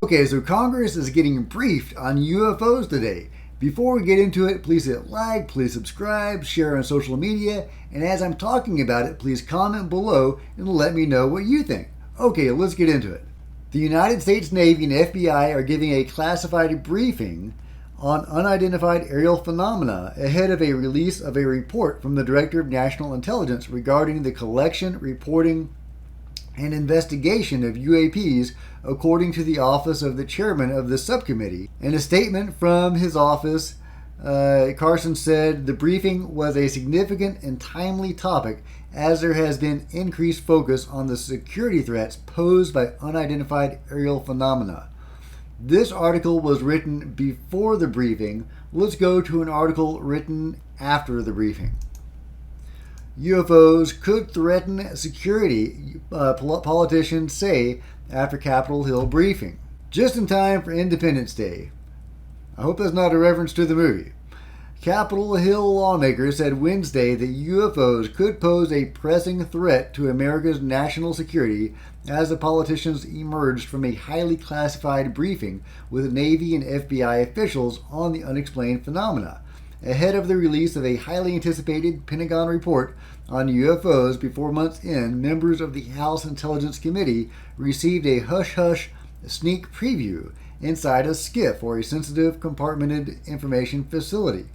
Okay, so Congress is getting briefed on UFOs today. Before we get into it, please hit like, please subscribe, share on social media, and as I'm talking about it, please comment below and let me know what you think. Okay, let's get into it. The United States Navy and FBI are giving a classified briefing on unidentified aerial phenomena ahead of a release of a report from the Director of National Intelligence regarding the collection, reporting, and investigation of UAPs, according to the office of the chairman of the subcommittee. In a statement from his office, Carson said the briefing was a significant and timely topic as there has been increased focus on the security threats posed by unidentified aerial phenomena. This article was written before the briefing. Let's go to an article written after the briefing. UFOs could threaten security, politicians say after Capitol Hill briefing. Just in time for Independence Day. I hope that's not a reference to the movie. Capitol Hill lawmakers said Wednesday that UFOs could pose a pressing threat to America's national security as the politicians emerged from a highly classified briefing with Navy and FBI officials on the unexplained phenomena, ahead of the release of a highly anticipated Pentagon report on UFOs. Before month's end, members of the House Intelligence Committee received a hush-hush sneak preview inside a SCIF, or a sensitive compartmented information facility.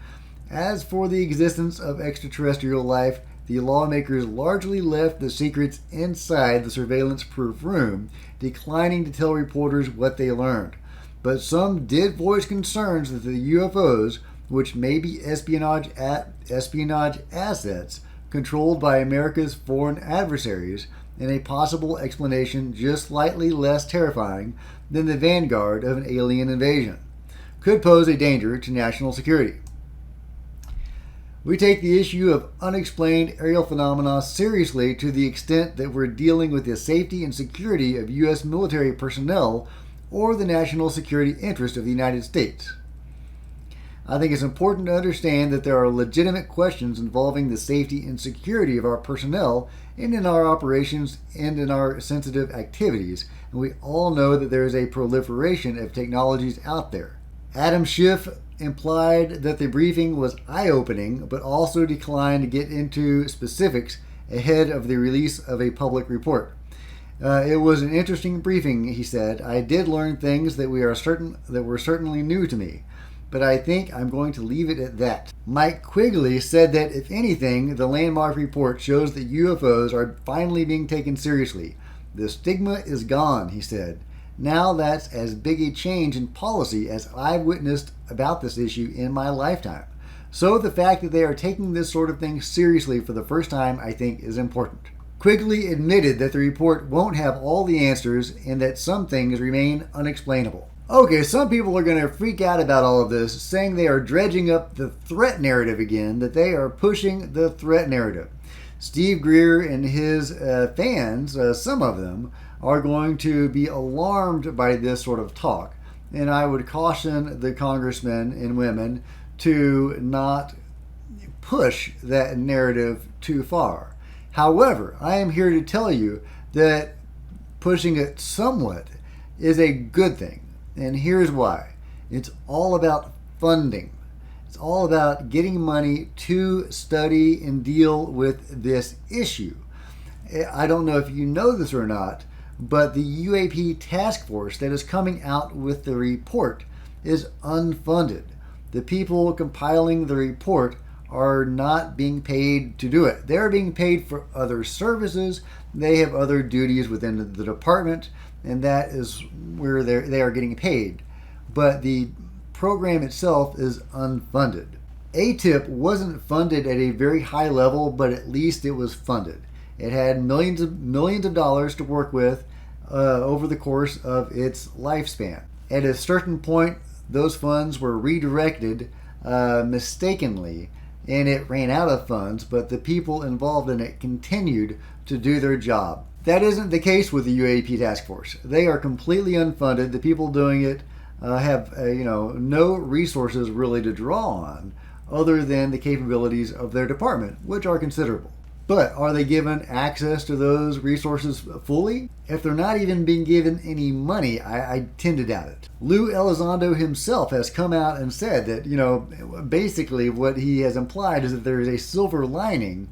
As for the existence of extraterrestrial life, the lawmakers largely left the secrets inside the surveillance-proof room, declining to tell reporters what they learned. But some did voice concerns that the UFOs, which may be espionage assets controlled by America's foreign adversaries, and a possible explanation just slightly less terrifying than the vanguard of an alien invasion, could pose a danger to national security. We take the issue of unexplained aerial phenomena seriously to the extent that we're dealing with the safety and security of U.S. military personnel or the national security interest of the United States. I think it's important to understand that there are legitimate questions involving the safety and security of our personnel and in our operations and in our sensitive activities, and we all know that there is a proliferation of technologies out there. Adam Schiff implied that the briefing was eye-opening, but also declined to get into specifics ahead of the release of a public report. It was an interesting briefing, he said. I did learn things that were certainly new to me, but I think I'm going to leave it at that. Mike Quigley said that, if anything, the landmark report shows that UFOs are finally being taken seriously. The stigma is gone, he said. Now that's as big a change in policy as I've witnessed about this issue in my lifetime. So the fact that they are taking this sort of thing seriously for the first time, I think, is important. Quigley admitted that the report won't have all the answers and that some things remain unexplainable. Okay, some people are going to freak out about all of this, saying they are dredging up the threat narrative again, that they are pushing the threat narrative. Steve Greer and his fans, some of them, are going to be alarmed by this sort of talk. And I would caution the congressmen and women to not push that narrative too far. However, I am here to tell you that pushing it somewhat is a good thing. And here's why. It's all about funding. It's all about getting money to study and deal with this issue. I don't know if you know this or not, but the UAP task force that is coming out with the report is unfunded. The people compiling the report are not being paid to do it. They're being paid for other services. They have other duties within the department, and that is where they are getting paid. But the program itself is unfunded. E.T.s wasn't funded at a very high level, but at least it was funded. It had millions of dollars to work with over the course of its lifespan. At a certain point, those funds were redirected mistakenly, and it ran out of funds, but the people involved in it continued to do their job. That isn't the case with the UAP task force. They are completely unfunded. The people doing it have no resources really to draw on other than the capabilities of their department, which are considerable. But are they given access to those resources fully? If they're not even being given any money, I tend to doubt it. Lou Elizondo himself has come out and said that, basically what he has implied is that there is a silver lining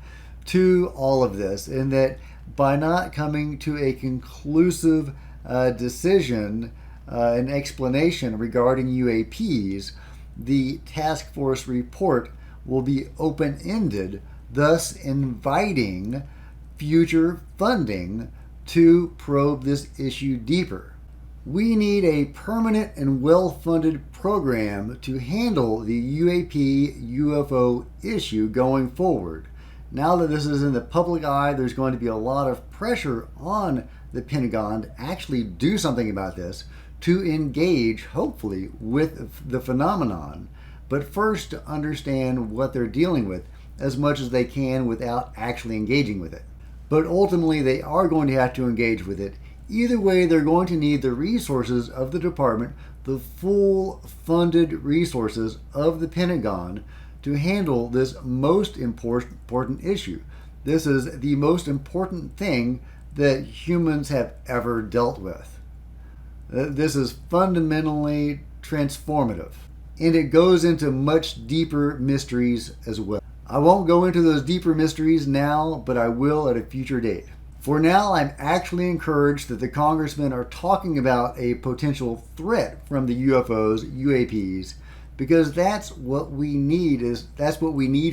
to all of this, and that by not coming to a conclusive decision, an explanation regarding UAPs, the task force report will be open-ended, thus inviting future funding to probe this issue deeper. We need a permanent and well-funded program to handle the UAP UFO issue going forward. Now that this is in the public eye, there's going to be a lot of pressure on the Pentagon to actually do something about this, to engage, hopefully, with the phenomenon, but first to understand what they're dealing with as much as they can without actually engaging with it. But ultimately, they are going to have to engage with it. Either way, they're going to need the resources of the department, the full funded resources of the Pentagon, to handle this most important issue. This is the most important thing that humans have ever dealt with. This is fundamentally transformative, and it goes into much deeper mysteries as well. I won't go into those deeper mysteries now, but I will at a future date. For now, I'm actually encouraged that the congressmen are talking about a potential threat from the UFOs, UAPs, because that's what we need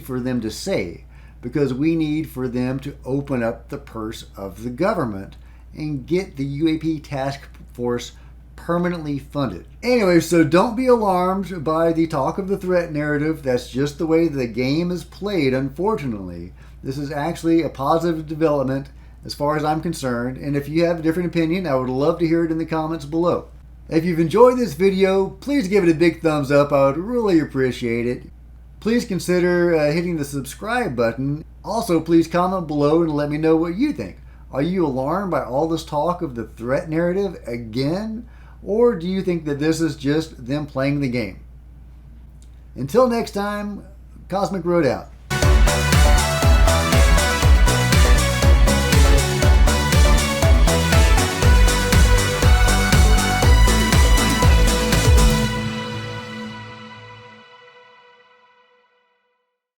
for them to say, because we need for them to open up the purse of the government and get the UAP task force permanently funded. Anyway, so don't be alarmed by the talk of the threat narrative. That's just the way the game is played, unfortunately. This is actually a positive development as far as I'm concerned, and if you have a different opinion, I would love to hear it in the comments below. If you've enjoyed this video, please give it a big thumbs up. I would really appreciate it. Please consider hitting the subscribe button. Also, please comment below and let me know what you think. Are you alarmed by all this talk of the threat narrative again? Or do you think that this is just them playing the game? Until next time, Cosmic Road out.